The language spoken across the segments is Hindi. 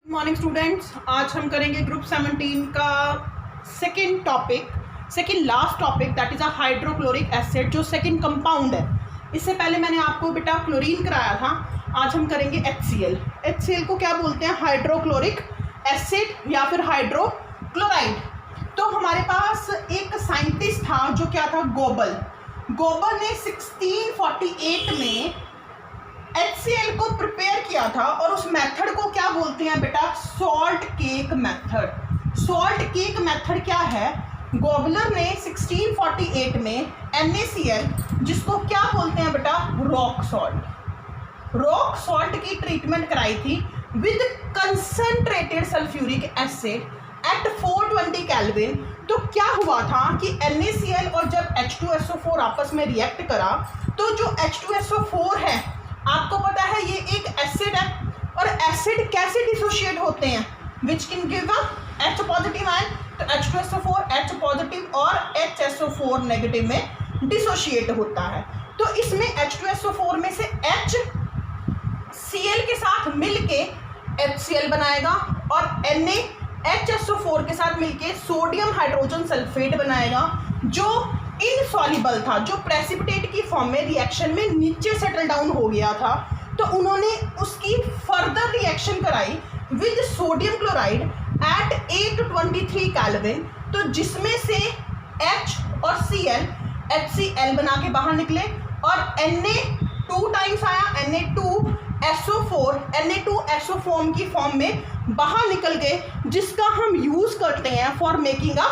मॉर्निंग स्टूडेंट्स, आज हम करेंगे ग्रुप 17 का second last topic that is a hydrochloric acid, जो सेकेंड कंपाउंड है। इससे पहले मैंने आपको बेटा क्लोरीन कराया था। आज हम करेंगे HCl। HCl को क्या बोलते हैं? हाइड्रोक्लोरिक एसिड या फिर हाइड्रोक्लोराइड। तो हमारे पास एक साइंटिस्ट था जो क्या था, गोबल ने 1648 में HCl को प्रिपेयर किया था और उस मेथड को क्या बोलते हैं बेटा? Salt cake method. Salt cake method क्या है? गोबलर ने 1648 में NaCl, जिसको क्या बोलते हैं बेटा? रॉक सॉल्ट की ट्रीटमेंट कराई थी with concentrated sulphuric acid at 420 kelvin. तो क्या हुआ था कि NaCl और जब H2SO4 आपस में रिएक्ट करा तो जो H2SO4 है, आपको पता है ये एक एसिड है, और एसिड कैसे डिसोशिएट होते हैं? Which can give a H positive ion. तो H2SO4 H पॉजिटिव और HSO4 नेगेटिव में डिसोशिएट होता है। तो इसमें H2SO4 में से HCl के साथ मिलके HCl बनाएगा और NaHSO4 के साथ मिलके सोडियम हाइड्रोजन सल्फेट बनाएगा, जो इनसॉल्युबल था, जो प्रेसिपिटेट की फॉर्म में रिएक्शन में नीचे सेटल डाउन हो गया था। तो उन्होंने उसकी फर्दर रिएक्शन कराई with sodium chloride at 823 kelvin. तो जिसमें से H और Cl HCl बना के बाहर निकले और Na 2 टाइम्स आया, Na2SO4 फॉर्म की फॉर्म में बाहर निकल गए, जिसका हम यूज करते हैं फॉर मेकिंग अ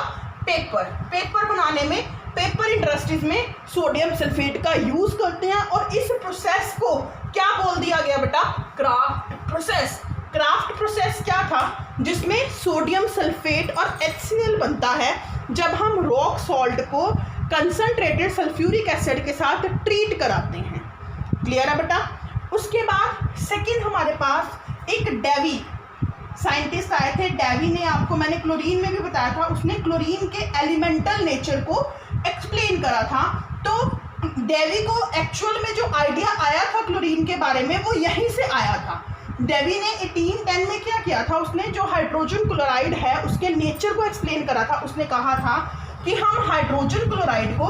पेपर बनाने में। पेपर इंडस्ट्रीज में सोडियम सल्फेट का यूज करते हैं और इस प्रोसेस को क्या बोल दिया गया बेटा? क्राफ्ट प्रोसेस क्या था? जिसमें सोडियम सल्फेट और HCl बनता है जब हम रॉक सॉल्ट को कंसंट्रेटेड सल्फ्यूरिक एसिड के साथ ट्रीट कराते हैं। क्लियर है बेटा? उसके बाद सेकंड हमारे पास एक डेवी साइंटिस्ट आए थे। डेवी ने, आपको मैंने क्लोरीन में भी बताया था, उसने क्लोरीन के एलिमेंटल नेचर को एक्सप्लेन करा था। तो डेवी को एक्चुअल में जो आइडिया आया था क्लोरीन के बारे में, वो यहीं से आया था। डेवी ने 1810 में क्या किया था, उसने जो हाइड्रोजन क्लोराइड है उसके नेचर को एक्सप्लेन करा था। उसने कहा था कि हम हाइड्रोजन क्लोराइड को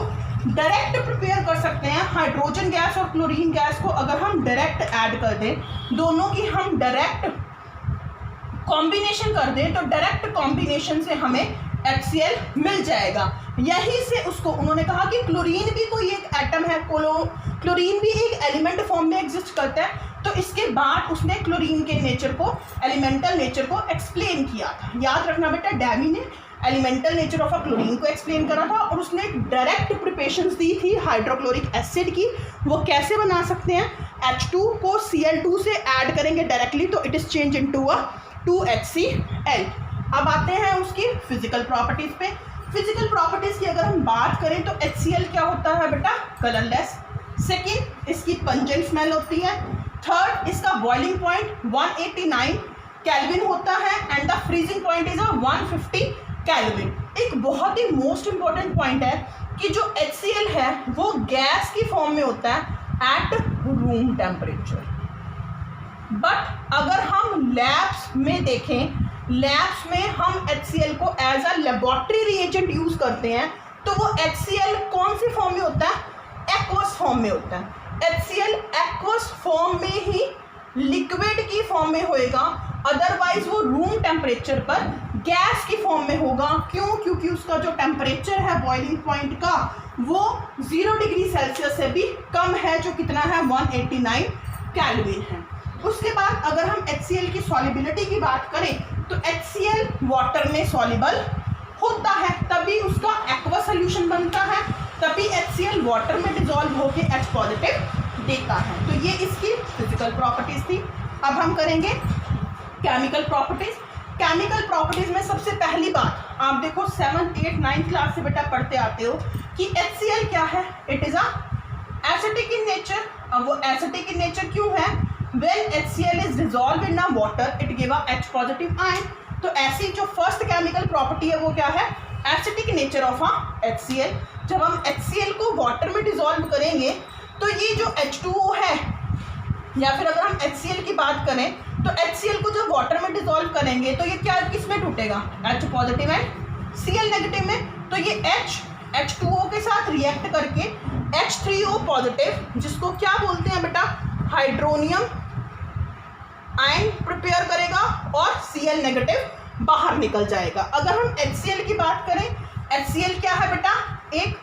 डायरेक्ट प्रिपेयर कर सकते हैं। हाइड्रोजन गैस और क्लोरीन गैस को अगर हम डायरेक्ट ऐड कर दें, दोनों की हम डायरेक्ट कॉम्बिनेशन कर दें, तो डायरेक्ट कॉम्बिनेशन से हमें HCl मिल जाएगा। यहीं से उसको उन्होंने कहा कि क्लोरीन भी कोई एक एटम है, क्लोरीन भी एक एलिमेंट फॉर्म में एग्जिस्ट करता है। तो इसके बाद उसने क्लोरीन के नेचर को, एलिमेंटल नेचर को एक्सप्लेन किया था। याद रखना बेटा, डेवी ने elemental nature of a chlorine को एक्सप्लेन करा था और उसने डायरेक्ट प्रिपरेशंस दी थी हाइड्रोक्लोरिक एसिड की। वो कैसे बना सकते हैं? H2 को Cl2 से ऐड करेंगे डायरेक्टली, तो it is change into a 2HCl। अब आते हैं उसकी फिजिकल प्रॉपर्टीज पे। फिजिकल प्रॉपर्टीज की अगर हम बात करें तो HCl क्या होता है बेटा? कलरलेस। सेकंड, इसकी पंजेंट स्मेल होती है। थर्ड, इसका बॉइलिंग पॉइंट 189 केल्विन होता है and the freezing point is 150 kelvin. एक बहुत ही मोस्ट इंपॉर्टेंट पॉइंट है कि जो HCl है वो गैस की फॉर्म में होता है एट रूम टेम्परेचर। बट अगर हम लैब्स में देखें, लैब्स में हम HCl को as a laboratory reagent use करते हैं, तो वो HCl कौन सी फॉर्म में होता है? एक्वस फॉर्म में होता है। HCl एक्वस फॉर्म में ही लिक्विड की फॉर्म में होएगा, अदरवाइज वो रूम टेम्परेचर पर गैस की फॉर्म में होगा। क्यों? क्योंकि उसका जो टेम्परेचर है बॉइलिंग पॉइंट का, वो 0 डिग्री सेल्सियस से भी कम है, जो कितना है? 189 केल्विन है। उसके बाद अगर हम HCl की सॉल्युबिलिटी की बात करें तो HCl वाटर में सॉल्युबल होता है, तभी उसका एक्वा सोल्यूशन बनता है, तभी HCl वाटर में डिसॉल्व होकर H पॉजिटिव देता है। तो ये इसकी फिजिकल प्रॉपर्टीज थी। अब हम करेंगे केमिकल प्रॉपर्टीज। केमिकल प्रॉपर्टीज में सबसे पहली बात, आप देखो 7th 8th 9th क्लास से बेटा पढ़ते आते हो कि HCl क्या है? It is a acidic in nature. अब वो एसिडिक इन नेचर क्यों है? When HCl is dissolved in a water, it give a H positive ion. तो ऐसी जो फर्स्ट केमिकल प्रॉपर्टी है वो क्या है? Acidic nature of HCl। जब हम HCl को वाटर में डिसॉल्व करेंगे तो ये जो H2O है, या फिर अगर हम HCl की बात करें तो HCl को जब वाटर में डिसॉल्व करेंगे तो ये क्या किस में टूटेगा, H positive and Cl negative में। तो ये H2O के साथ रिएक्ट करके H3O पॉजिटिव, जिसको क्या बोलते हैं बेटा, हाइड्रोनियम आयन प्रिपेयर करेगा और Cl नेगेटिव बाहर निकल जाएगा। अगर हम HCl की बात करें, HCl क्या है बेटा, एक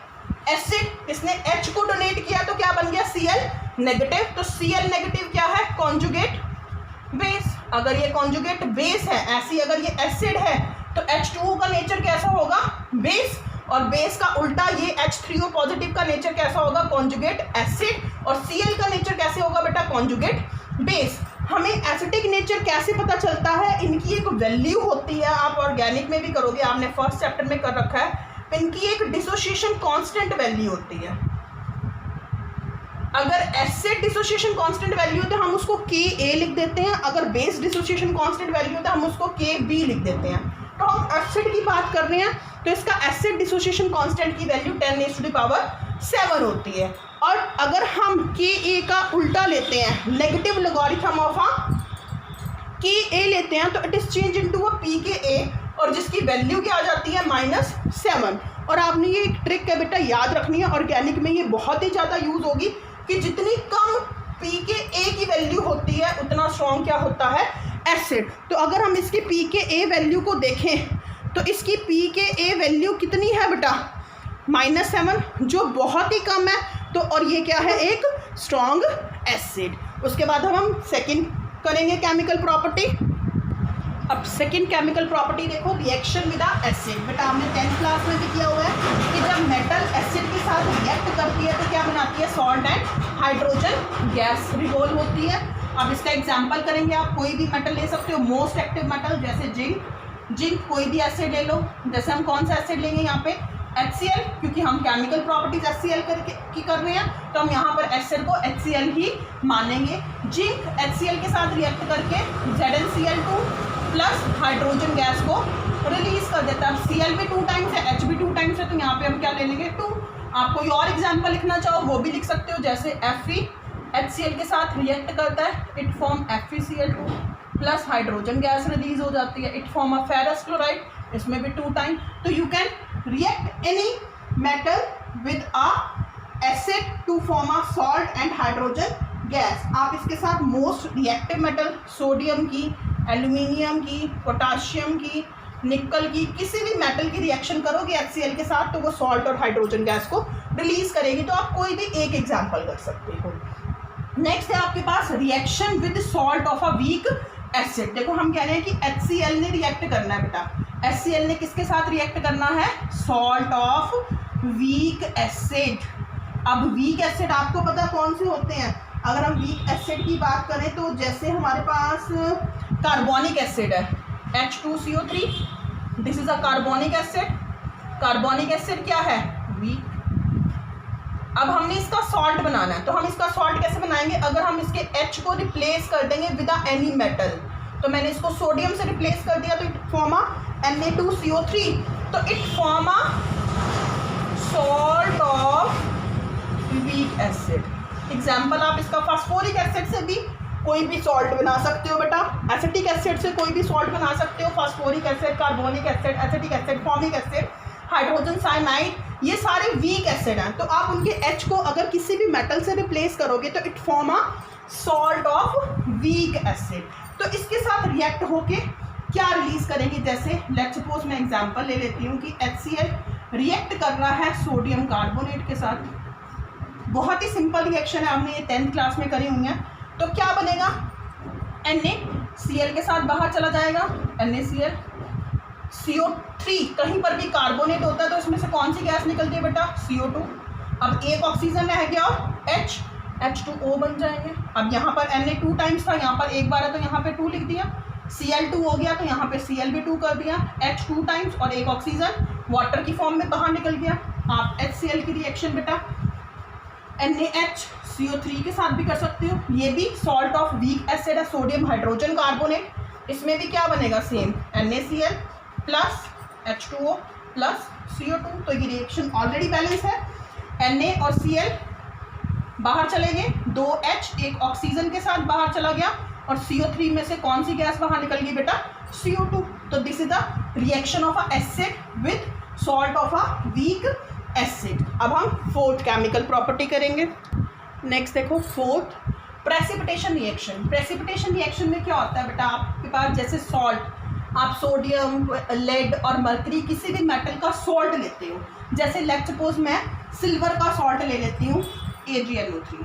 एसिड, इसने H को डोनेट किया तो क्या बन गया, Cl नेगेटिव। तो Cl नेगेटिव क्या है, कॉन्जुगेट बेस। अगर ये कॉन्जुगेट बेस है, ऐसी अगर ये एसिड है तो H2O का नेचर कैसा होगा, बेस, और बेस का उल्टा ये H3O पॉजिटिव का नेचर कैसा होगा, कॉन्जुगेट एसिड, और Cl का नेचर कैसे होगा बेटा, कॉन्जुगेट बेस। हमें एसिडिक नेचर कैसे पता चलता है, इनकी एक वैल्यू होती है, आप ऑर्गेनिक में भी करोगे, आपने फर्स्ट चैप्टर में कर रखा है, इनकी एक डिसोसिएशन कांस्टेंट वैल्यू होती है। अगर एसिड डिसोसिएशन कांस्टेंट वैल्यू है तो हम उसको Ka लिख देते हैं, अगर बेस डिसोसिएशन कांस्टेंट वैल्यू है तो हम उसको Kb लिख देते हैं। तो हम एसिड की बात कर रहे हैं तो इसका एसिड डिसोसिएशन कांस्टेंट की वैल्यू 10⁻⁷ होती है। और अगर हम Ka का उल्टा लेते हैं, नेगेटिव लॉगरिथम ऑफ Ka लेते हैं, तो it is change into a pKa, और जिसकी वैल्यू क्या आ जाती है, -7। और आपने ये एक ट्रिक है बेटा याद रखनी है, ऑर्गेनिक में ये बहुत ही ज़्यादा यूज़ होगी कि जितनी कम pKa की वैल्यू होती है उतना स्ट्रॉन्ग क्या होता है, एसिड। तो अगर हम इसकी pKa वैल्यू को देखें तो इसकी pKa वैल्यू कितनी है बेटा, -7, जो बहुत ही कम है। तो और ये क्या है, एक स्ट्रॉन्ग एसिड। उसके बाद हम सेकंड करेंगे केमिकल प्रॉपर्टी। अब सेकंड केमिकल प्रॉपर्टी देखो, रिएक्शन विद एसिड। बेटा आपने 10th क्लास में भी किया हुआ है कि जब मेटल एसिड के साथ रिएक्ट करती है तो क्या बनाती है, salt and hydrogen gas revolve होती है। अब इसका एग्जांपल करेंगे, आप कोई भी मेटल ले सकते हो, मोस्ट एक्टिव मेटल जैसे जिंक, कोई भी एसिड ले लो। जैसे हम कौन सा एसिड लेंगे यहाँ पे, HCl, क्योंकि हम केमिकल प्रॉपर्टीज HCl की कर रहे हैं तो हम यहाँ पर एसिड को HCl ही मानेंगे। जिंक HCl के साथ रिएक्ट करके ZnCl2 प्लस हाइड्रोजन गैस को रिलीज कर देता है। अब Cl भी 2 टाइम्स है, H भी 2 टाइम्स है, तो यहाँ पे हम क्या ले लेंगे, 2। आप कोई और एग्जाम्पल लिखना चाहो वो भी लिख सकते हो, जैसे Fe HCl के साथ रिएक्ट करता है, it form FeCl2 plus hydrogen gas release हो जाती है, it form a ferrous chloride, इसमें भी 2 टाइम। तो you can react any metal with a acid to form a salt and hydrogen gas. आप इसके साथ मोस्ट रिएक्टिव मेटल सोडियम की, एल्यूमिनियम की, पोटाशियम की, निकल की, किसी भी मेटल की रिएक्शन करोगे HCl के साथ तो वो सॉल्ट और हाइड्रोजन गैस को रिलीज करेगी। तो आप कोई भी एक एग्जाम्पल कर सकते हो। नेक्स्ट है आपके पास reaction with salt of a weak acid. देखो हम कह रहे हैं कि HCl ने रिएक्ट करना है बेटा, HCl ने किसके साथ रिएक्ट करना है, सॉल्ट ऑफ वीक एसिड। अब वीक एसिड आपको पता कौन से होते हैं, अगर हम वीक एसिड की बात करें तो जैसे हमारे पास कार्बोनिक एसिड है H2CO3, this is a carbonic acid. Carbonic acid क्या है, वीक। अब हमने इसका सॉल्ट बनाना है, तो हम इसका सॉल्ट कैसे बनाएंगे, अगर हम इसके H को रिप्लेस कर देंगे विद एनी मेटल, तो मैंने इसको सोडियम से रिप्लेस कर दिया तो इट फॉर्म अ Na2CO3, तो it form a salt of weak acid. Example आप इसका फास्फोरिक एसिड से भी कोई भी सॉल्ट बना सकते हो बेटा, एसिटिक एसिड से कोई भी सॉल्ट बना सकते हो, phosphoric acid, carbonic acid, acetic acid, formic acid, hydrogen cyanide, ये सारे वीक एसिड हैं। तो आप उनके H को अगर किसी भी मेटल से रिप्लेस करोगे तो it form a salt of weak acid. तो इसके साथ रिएक्ट होके क्या रिलीज करेंगे, जैसे लेट्स सपोज मैं एग्जांपल ले लेती हूँ कि HCl रिएक्ट कर रहा है सोडियम कार्बोनेट के साथ। बहुत ही सिंपल रिएक्शन है, आपने ये 10th क्लास में करी हुई है। तो क्या बनेगा, NaCl के साथ बाहर चला जाएगा, NaCl, CO3, कहीं पर भी कार्बोनेट होता है तो इसमें से कौन सी गैस निकलती है बेटा, CO2। अब एक ऑक्सीजन रह गया और H2O बन जाएंगे। अब यहाँ पर Na 2 टाइम्स था, यहाँ पर एक बार है तो यहाँ पे 2 लिख दिया, Cl2 हो गया तो यहाँ पे Cl भी 2 कर दिया, H 2 टाइम्स और एक ऑक्सीजन वाटर की फॉर्म में बाहर निकल गया। आप HCl की रिएक्शन बेटा NaHCO3 के साथ भी कर सकते हो, ये भी सॉल्ट ऑफ वीक एसिड है, सोडियम हाइड्रोजन कार्बोनेट। इसमें भी क्या बनेगा, same NaCl plus H2O plus CO2। तो ये रिएक्शन ऑलरेडी बैलेंस है, Na और Cl बाहर चले गए, 2H एक ऑक्सीजन के साथ बाहर चला गया और CO3 में से कौन सी गैस बाहर निकल गई बेटा? CO2। तो this is the reaction of a acid with salt of a weak acid. अब हम फोर्थ केमिकल प्रॉपर्टी करेंगे। नेक्स्ट देखो fourth, precipitation reaction. Precipitation reaction में क्या होता है बेटा? आपके पास जैसे सॉल्ट, आप सोडियम, लेड और मर्करी किसी भी मेटल का सॉल्ट लेते हो, जैसे लेट्स सपोज मैं सिल्वर का सॉल्ट ले लेती हूँ AgNO3,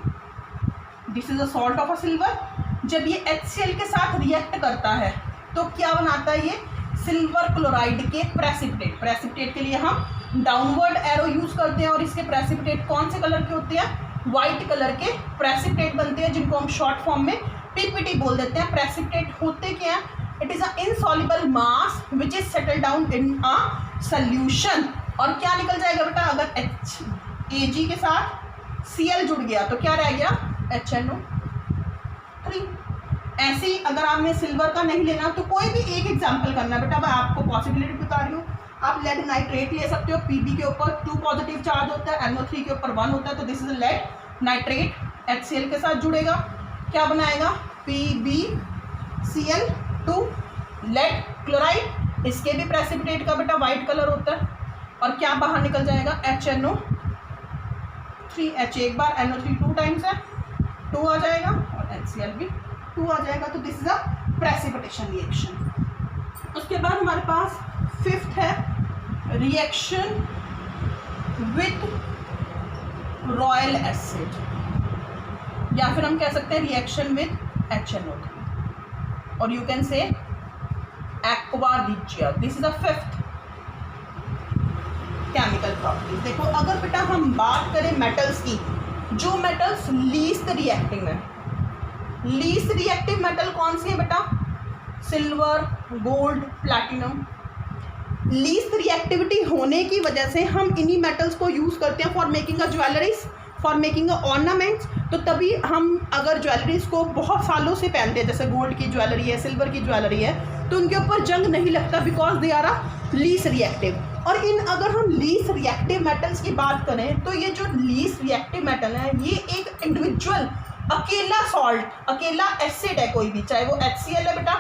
this is a salt of a silver. जब ये HCl के साथ रिएक्ट करता है तो क्या बनाता है? ये सिल्वर क्लोराइड के प्रेसिपिटेट। प्रेसिपिटेट के लिए हम डाउनवर्ड एरो यूज करते हैं और इसके प्रेसिपिटेट कौन से कलर के होते हैं? वाइट कलर के प्रेसिपिटेट बनते हैं, जिनको हम शॉर्ट फॉर्म में PPT बोल देते हैं। प्रेसिपिटेट होते क्या हैं? It is a insoluble mass which is settle down in a solution. और क्या निकल जाएगा बेटा? अगर Ag के साथ Cl जुड़ गया तो क्या रह गया? HNO3। ऐसे ही अगर आपने सिल्वर का नहीं लेना तो कोई भी एक एग्जाम्पल करना बेटा, मैं आपको पॉसिबिलिटी बता रही हूँ। आप लेड नाइट्रेट ले सकते हो, Pb के ऊपर 2 पॉजिटिव चार्ज होता है, NO3 के ऊपर 1 होता है, तो this is lead nitrate, HCl के साथ जुड़ेगा, क्या बनाएगा? PbCl2 lead chloride. इसके भी प्रेसिपिटेट का बेटा वाइट कलर होता है और क्या बाहर निकल जाएगा? HNO3। H एक बार, NO3 2 टाइम्स है, 2 आ जाएगा और HCl भी 2 आ जाएगा। तो this is a precipitation reaction. उसके बाद हमारे पास फिफ्थ है रिएक्शन विथ रॉयल एसिड, या फिर हम कह सकते हैं रिएक्शन विथ HNO3 और you can say aqua regia. This is a fifth chemical properties. देखो अगर बेटा हम बात करें मेटल्स की, जो मेटल्स लीस्ट रिएक्टिव है, लीस्ट रिएक्टिव मेटल कौन सी है बेटा? Silver, gold, platinum. Least reactivity होने की वजह से हम इन्हीं मेटल्स को यूज़ करते हैं for making a jewelleries, for making a ornaments. तो तभी हम अगर ज्वेलरीज को बहुत सालों से पहनते हैं, जैसे गोल्ड की ज्वेलरी है, सिल्वर की ज्वेलरी है, तो उनके ऊपर जंग नहीं लगता because they are a least reactive. और अगर हम लीस्ट रिएक्टिव मेटल्स की बात करें तो ये जो लीस्ट रिएक्टिव मेटल है ये एक इंडिविजुअल अकेला सॉल्ट, अकेला एसिड है कोई भी, चाहे वो HCl है बेटा,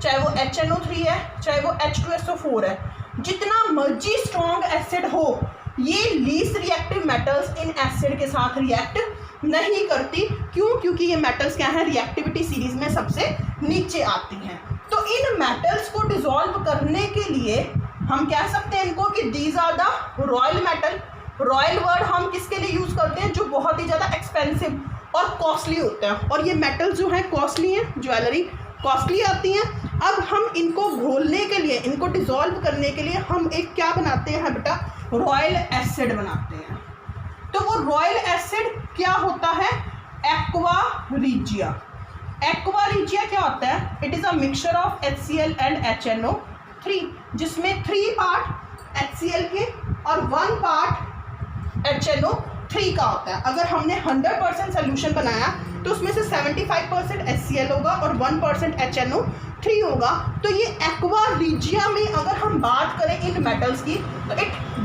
चाहे वो HNO3 है, चाहे वो H2SO4 है, जितना मर्जी स्ट्रॉन्ग एसिड हो, ये least reactive metals in acid के साथ रिएक्ट नहीं करती। क्यों? क्योंकि ये मेटल्स क्या है? रिएक्टिविटी सीरीज में सबसे नीचे आती हैं। तो इन मेटल्स को डिसॉल्व करने के लिए हम कह सकते हैं इनको कि these are the royal metal. Royal word हम किसके लिए यूज करते हैं? जो बहुत ही ज़्यादा एक्सपेंसिव और कॉस्टली होते हैं, और ये मेटल्स जो हैं कॉस्टली हैं, ज्वेलरी कॉस्टली आती हैं। अब हम इनको घोलने के लिए, इनको डिसॉल्व करने के लिए हम एक क्या बनाते हैं बेटा? रॉयल एसिड बनाते हैं। तो वो रॉयल एसिड क्या होता है? Aqua regia. एक्वा रिजिया क्या होता है? It is a mixture of HCl and HNO3, जिसमें 3 पार्ट HCl के और 1 पार्ट HNO3 का होता है। अगर हमने 100% सोल्यूशन बनाया तो उसमें से 75% HCl होगा और 1% HNO3 होगा। तो ये एक्वा रिजिया में अगर हम बात करें इन मेटल्स की, तो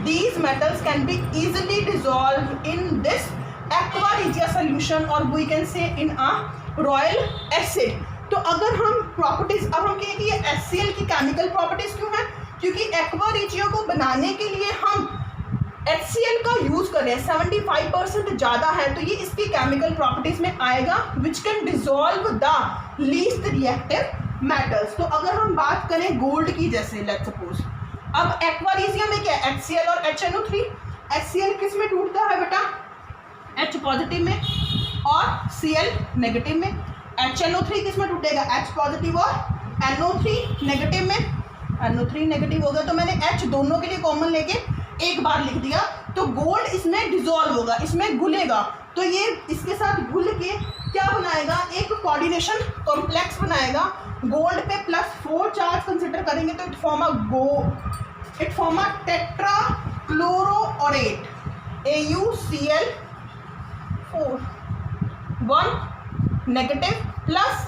these metals can be easily dissolved in this aqua regia solution or we can say in a royal acid। तो अगर हम प्रॉपर्टीज, अब हम कहें कि ये HCl की केमिकल प्रॉपर्टीज क्यों है? क्योंकि एक्वा रिजिया को बनाने के लिए हम HCl का यूज कर रहे हैं, 75% ज़्यादा है, तो ये इसकी केमिकल प्रॉपर्टीज में आएगा which can dissolve the least reactive metals. तो अगर हम बात करें गोल्ड की, जैसे लेट्स सपोज, अब एक्वा रिजिया में क्या है? HCl और HNO3। HCl किस में टूटता है बेटा? H पॉजिटिव में और Cl नेगेटिव में। HNO3 किस में टूटेगा? H पॉजिटिव और NO3 नेगेटिव में। NO3 नेगेटिव हो गया तो मैंने H दोनों के लिए कॉमन लेके एक बार लिख दिया। तो गोल्ड इसमें डिसॉल्व होगा, इसमें घुलेगा, तो ये इसके साथ घुल के क्या बनाएगा? एक कोऑर्डिनेशन कॉम्प्लेक्स बनाएगा। गोल्ड पे +4 चार्ज कंसिडर करेंगे तो it form a tetrachloroaurate AuCl4, 1 negative plus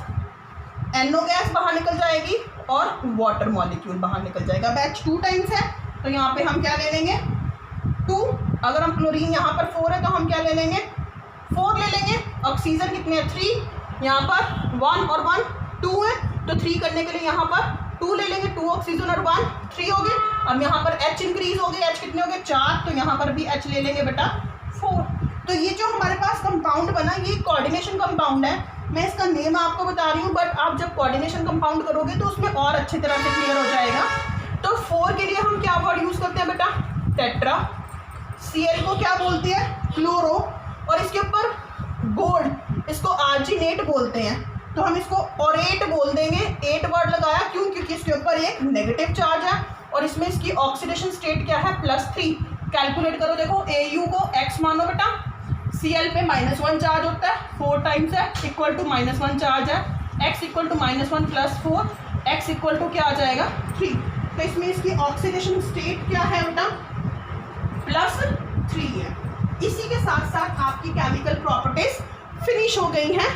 NO gas बाहर निकल जाएगी और वाटर मॉलिक्यूल बाहर निकल जाएगा। बैच 2 टाइम्स है तो यहाँ पे हम क्या ले लेंगे? 2। अगर हम क्लोरीन यहाँ पर 4 है तो हम क्या ले लेंगे? 4 ले लेंगे। ऑक्सीजन कितने हैं? 3, यहाँ पर 1 और 1 2 है, तो 3 करने के लिए यहाँ पर 2 ले लेंगे, 2 ऑक्सीजन और 1 3 हो गए। अब यहाँ पर H इंक्रीज हो गए, H कितने हो गए 4, तो यहाँ पर भी H ले लेंगे बेटा 4। तो ये जो हमारे पास कंपाउंड बना ये कोऑर्डिनेशन कंपाउंड है। मैं इसका नेम आपको बता रही हूँ, बट आप जब कोऑर्डिनेशन कंपाउंड करोगे तो उसमें और अच्छी तरह से क्लियर हो जाएगा। तो 4 के लिए हम क्या वर्ड यूज़ करते हैं बेटा, टेट्रा। Cl को क्या बोलते हैं, क्लोरो, और इसके ऊपर गोल्ड, इसको आर्जिनेट बोलते हैं, तो हम इसको ऑरेट बोल देंगे। 8 वर्ड लगाया क्यों, क्योंकि इसके ऊपर एक नेगेटिव चार्ज है और इसमें इसकी ऑक्सीडेशन स्टेट क्या है, +3। कैलकुलेट करो, देखो Au को x मानो बेटा, Cl पे -1 चार्ज होता है, 4 टाइम्स है, इक्वल टू -1 चार्ज है, x equal to -1 + 4, x equal to क्या आ जाएगा 3। तो इसमें इसकी ऑक्सीडेशन स्टेट क्या है बेटा, +3 है। इसी के साथ साथ आपकी केमिकल प्रॉपर्टीज फिनिश हो गई हैं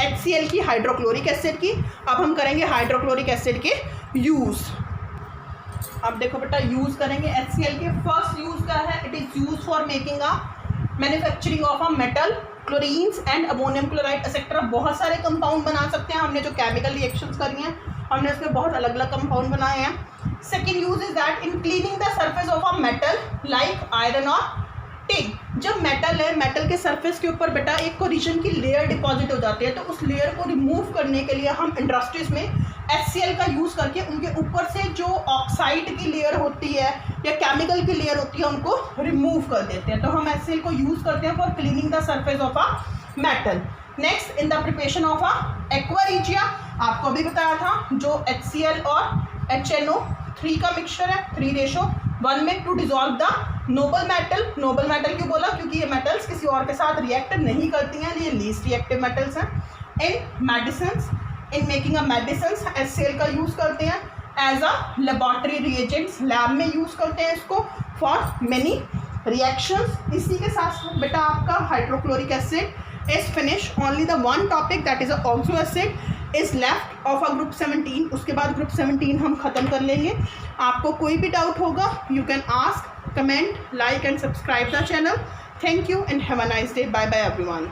HCl की, हाइड्रोक्लोरिक एसिड की। अब हम करेंगे हाइड्रोक्लोरिक एसिड के यूज़। अब देखो बेटा यूज़ करेंगे HCl के। फर्स्ट यूज़ क्या है, it is use for making a manufacturing of a metal, chlorines and ammonium chloride etcetera. बहुत सारे कंपाउंड बना सकते हैं। हमने जो केमिकल रिएक्शंस करी हैं हमने उसमें बहुत अलग अलग कंपाउंड बनाए हैं। Second use is that in cleaning the surface of a metal like iron और टिन। जब मेटल है, मेटल के सरफेस के ऊपर बेटा एक कोरिजन की लेयर डिपॉजिट हो जाती है, तो उस लेयर को रिमूव करने के लिए हम इंडस्ट्रीज में HCl का यूज़ करके उनके ऊपर से जो ऑक्साइड की लेयर होती है या केमिकल की लेयर होती है उनको रिमूव कर देते हैं। तो हम HCl को यूज़ करते हैं for cleaning the surface of a metal. Next in the preparation of a aqua regia, आपको अभी बताया था जो HCl और HNO3 का मिक्सचर है 3:1 में, to dissolve the noble metal. Noble metal क्यों बोला, क्योंकि ये मेटल्स किसी और के साथ रिएक्ट नहीं करती हैं, ये लीस्ट रिएक्टिव मेटल्स हैं। In medicines, in making a medicines HCl का यूज़ करते हैं as a laboratory reagents, lab में यूज़ करते हैं इसको फॉर मेनी रिएक्शंस। इसी के साथ बेटा आपका hydrochloric acid is finished, only the one topic that is a oxo acid is left of a group 17। उसके बाद group 17 हम ख़त्म कर लेंगे। आपको कोई भी डाउट होगा you can ask, comment, like and subscribe the channel। Thank you and have a nice day। Bye bye everyone।